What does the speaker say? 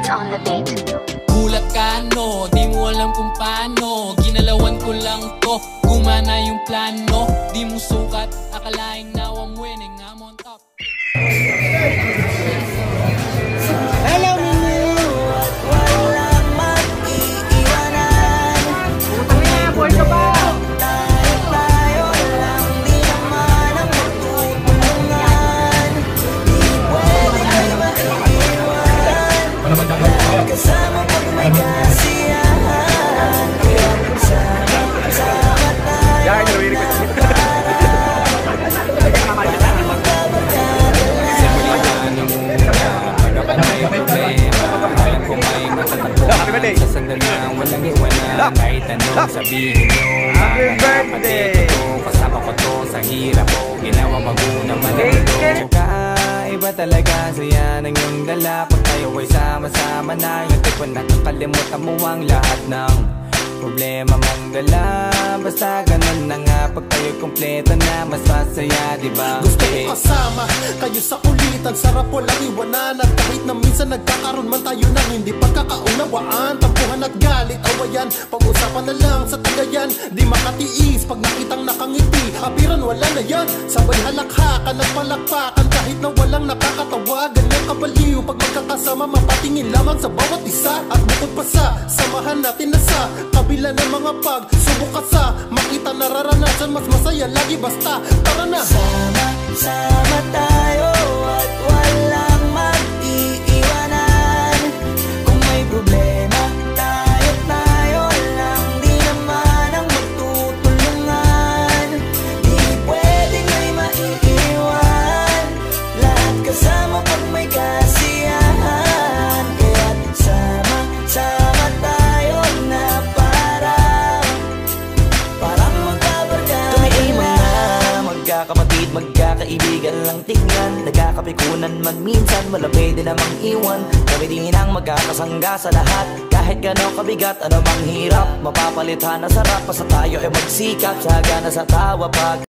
on the beat. Gulat ka no, di mo alam kung paano. Ginalawan ko lang to, gumana yung plano. Di mo sukat, akalaing now I'm winning, I'm on top. Hello Minu! Walang mag-iiwanan. Putang ina, boy ka ba? Tayo lang, di naman ang magtutulungan. Di pwede may maiiwan. Kasama pag may kasiyahan. Kaya sama tayo na sa sandal na walang iwanan. Kahit anong sabihin nyo, mga kapatid ko, kasama ko to sa hirap ko, ginawa maguna malito. Kakaiba talaga, saya ng iyong dala. Pag tayo ay sama-sama na, yung tipo nakakalimutan mo ang lahat ng problema mong dala. Basta ganun na nga, pag tayo kompleto na, mas masaya, diba? Gusto ko kasama kayo sa kulitan, sarap walang iwanan. At kahit na minsan nagkakaroon man tayo ng hindi pagkakaunawaan, tampuhan at galit, awayan, pag-usapan na lang sa tagayan. Di makatiis pag nakitang nakangiti, apiran wala na yan. Sabay halakhakan at palakpakan kahit na walang nakakatawa. Ganyan kabaliw pag magkakasama, mapatingin lamang sa bawat isa. At bukod pa sa samahan natin na sa kabila ng mga pagsubok at sa makita nararanasan, mas masaya lagi basta tara na. Sama tayo at walang mag-iiwanan. Kung may problema, tayo lang, di naman ang magtutulungan. Di pwedeng may maiiwan. Lahat kasama pag may kasiyahan. Kaya't sama tayo na parang magkabarkada. Kami ay mga magkakapatid, magkakaibigan lang tingnan. Nagkakapikunan man minsan, wala pwede namang iwan. Kami din ang magkakasangga sa lahat. Kahit gano'ng kabigat, ano mang hirap, mapapalitan na sarap. Basta tayo ay magsikap, saga na sa tawa pag